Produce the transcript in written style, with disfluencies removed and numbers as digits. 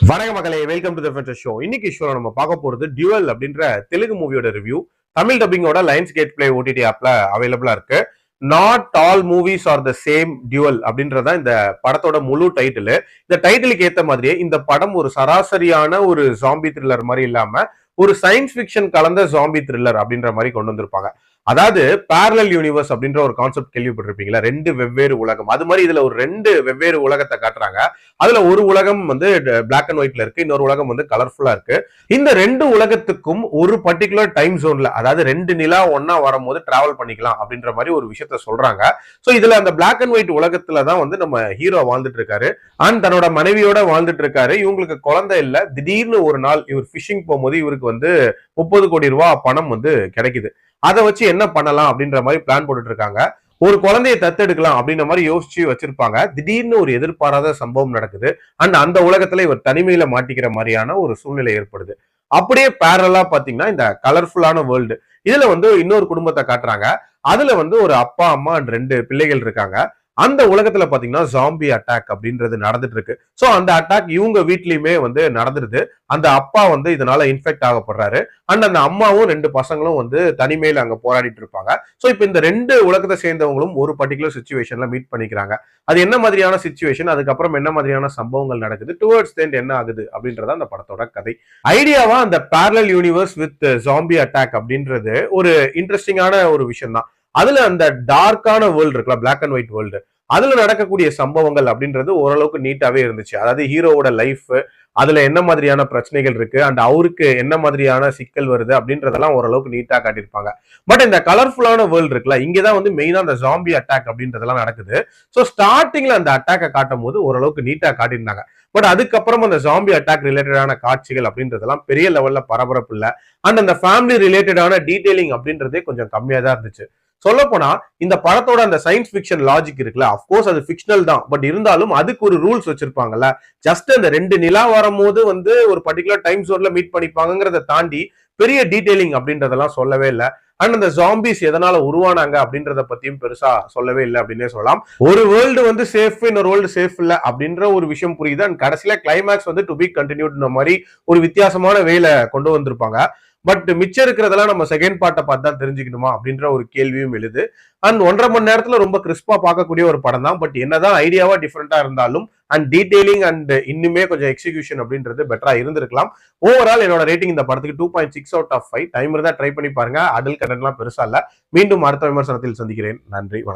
வணக்க மக்களே, welcome to the Fender show. இன்னைக்கு ஷோல நம்ம பார்க்க போறது டியூவல் அப்படின்ற தெலுங்கு மூவியோட ரிவ்யூ. தமிழ் டப்பிங்கோட லைன்ஸ் கேட் பிளே ஓடிடி ஆப்ல அவைலபிளா இருக்கு. Not all movies are the same Dual அப்படின்றதா இந்த படத்தோட முழு டைட்டில். இந்த டைட்டிலுக்கு ஏத்த மாதிரியே இந்த படம் ஒரு சராசரியான ஒரு ஜாம்பி த்ரில்லர் மாதிரி இல்லாம ஒரு சயின்ஸ் ஃபிக்ஷன் கலந்த ஜாம்பி த்ரில்லர் அப்படின்ற மாதிரி கொண்டு வந்திருப்பாங்க. அதாவது பேரலல் யூனிவர்ஸ் அப்படின்ற ஒரு கான்செப்ட் கேள்விப்பட்டிருப்பீங்களா? ரெண்டு வெவ்வேறு உலகம். அது மாதிரி இதுல ஒரு ரெண்டு வெவ்வேறு உலகத்தை காட்டுறாங்க. அதுல ஒரு உலகம் வந்து பிளாக் அண்ட் ஒயிட்ல இருக்கு, இன்னொரு உலகம் வந்து கலர்ஃபுல்லா இருக்கு. இந்த ரெண்டு உலகத்துக்கும் ஒரு பர்டிகுலர் டைம் ஜோன்ல, அதாவது ரெண்டு நிலா ஒன்னா வரும்போது டிராவல் பண்ணிக்கலாம் அப்படின்ற மாதிரி ஒரு விஷயத்த சொல்றாங்க. சோ இதுல அந்த பிளாக் அண்ட் ஒயிட் உலகத்துல தான் வந்து நம்ம ஹீரோ வாழ்ந்துட்டு இருக்காரு. அண்ட் தன்னோட மனைவியோட வாழ்ந்துட்டு இருக்காரு. இவங்களுக்கு குழந்தை இல்ல. திடீர்னு ஒரு நாள் இவர் பிஷிங் போகும்போது இவருக்கு வந்து 30 கோடி ரூபாய் பணம் வந்து கிடைக்குது. அதை வச்சு என்ன பண்ணலாம் அப்படின்ற மாதிரி பிளான் போட்டுட்டு இருக்காங்க. ஒரு குழந்தையை தத்தெடுக்கலாம் அப்படின்ற மாதிரி யோசிச்சு வச்சிருப்பாங்க. திடீர்னு ஒரு எதிர்பாராத சம்பவம் நடக்குது. அண்ட் அந்த உலகத்துல இவர் தனிமையில மாட்டிக்கிற மாதிரியான ஒரு சூழ்நிலை ஏற்படுது. அப்படியே பேரலா பாத்தீங்கன்னா இந்த கலர்ஃபுல்லான வேர்ல்டு, இதுல வந்து இன்னொரு குடும்பத்தை காட்டுறாங்க. அதுல வந்து ஒரு அப்பா அம்மா அண்ட் 2 பிள்ளைகள் இருக்காங்க. அந்த உலகத்துல பாத்தீங்கன்னா ஜாம்பி அட்டாக் அப்படின்றது நடந்துட்டு இருக்கு. சோ அந்த அட்டாக் இவங்க வீட்லயுமே வந்து நடந்துருது. அந்த அப்பா வந்து இதனால இன்ஃபெக்ட் ஆகப்படுறாரு. அண்ட் அந்த அம்மாவும் 2 பசங்களும் வந்து தனிமையில அங்க போராடிட்டு இருப்பாங்க. சோ இப்ப இந்த 2 உலகத்தை சேர்ந்தவங்களும் ஒரு பர்டிகுலர் சிச்சுவேஷன்ல மீட் பண்ணிக்கிறாங்க. அது என்ன மாதிரியான சிச்சுவேஷன், அதுக்கப்புறம் என்ன மாதிரியான சம்பவங்கள் நடக்குது, டுவர்ட்ஸ் எண்ட் என்ன ஆகுது அப்படின்றத அந்த படத்தோட கதை. ஐடியாவா அந்த parallel universe with zombie attack அப்படின்றது ஒரு இன்ட்ரெஸ்டிங்கான ஒரு விஷயம் தான். அதுல அந்த டார்க்கான வேர்ல்டு இருக்குல்ல, பிளாக் அண்ட் ஒயிட் வேர்ல்டு, அதுல நடக்கக்கூடிய சம்பவங்கள் அப்படின்றது ஓரளவுக்கு நீட்டாவே இருந்துச்சு. அதாவது ஹீரோவோட லைஃப், அதுல என்ன மாதிரியான பிரச்சனைகள் இருக்கு அண்ட் அவருக்கு என்ன மாதிரியான சிக்கல் வருது அப்படின்றதெல்லாம் ஓரளவுக்கு நீட்டா காட்டியிருப்பாங்க. பட் இந்த கலர்ஃபுல்லான வேர்ல்டு இருக்குல்ல, இங்கதான் வந்து மெயினா அந்த ஜாம்பி அட்டாக் அப்படின்றதெல்லாம் நடக்குது. ஸோ ஸ்டார்டிங்ல அந்த அட்டாக்கை காட்டும் போது ஓரளவுக்கு நீட்டா காட்டியிருந்தாங்க. பட் அதுக்கப்புறம் அந்த ஜாம்பி அட்டாக் ரிலேட்டடான காட்சிகள் அப்படின்றதெல்லாம் பெரிய லெவல்ல பரபரப்பு இல்லை. அண்ட் அந்த ஃபேமிலி ரிலேட்டடான டீடைலிங் அப்படின்றதே கொஞ்சம் கம்மியா தான் இருந்துச்சு. சொல்ல போனா இந்த படத்தோட அந்த சயின்ஸ் பிக்ஷன் லாஜிக் இருக்குல்ல, அப்கோர்ஸ் அது ஃபிக்ஷனல் தான். பட் இருந்தாலும் அதுக்கு ஒரு ரூல்ஸ் வச்சிருப்பாங்கல்ல. ஜஸ்ட் அந்த 2 நிலா வரும்போது வந்து ஒரு பர்டிகுலர் டைம் ஜோன்ல மீட் பண்ணிப்பாங்கிறத தாண்டி பெரிய டீடைலிங் அப்படின்றதெல்லாம் சொல்லவே இல்லை. அண்ட் அந்த ஜாம்பிஸ் எதனால உருவானாங்க அப்படின்றத பத்தியும் பெருசா சொல்லவே இல்லை அப்படின்னே சொல்லலாம். ஒரு வேர்ல்டு வந்து சேஃப், இன்னொரு வேர்ல்டு சேஃப் இல்ல அப்படின்ற ஒரு விஷயம் புரியுது. அண்ட் கடைசியில கிளைமேக்ஸ் வந்து டு பி கண்டினியூட் மாதிரி ஒரு வித்தியாசமான வேலை கொண்டு வந்திருப்பாங்க. பட் மிச்சம் இருக்கிறதெல்லாம் நம்ம செகண்ட் பார்ட்டை பார்த்து தான் தெரிஞ்சுக்கணுமா அப்படின்ற ஒரு கேள்வியும் எழுது. அண்ட் 1.5 மணி நேரத்துல ரொம்ப கிறிஸ்பா பார்க்கக்கூடிய ஒரு படம் தான். பட் என்னதான் ஐடியாவா டிஃப்ரெண்டா இருந்தாலும் அண்ட் டீடைலிங் அண்ட் இன்னுமே கொஞ்சம் எக்ஸிகியூஷன் அப்படின்றது பெட்டரா இருந்திருக்கலாம். ஓவரால் என்னோட ரேட்டிங் இந்த படத்துக்கு 2.6 out of 5. டைம் இருந்தா ட்ரை பண்ணி பாருங்க. அடல் கண்டென்ட்லாம் பெருசா இல்ல. மீண்டும் அடுத்த விமர்சனத்தில் சந்திக்கிறேன். நன்றி, வணக்கம்.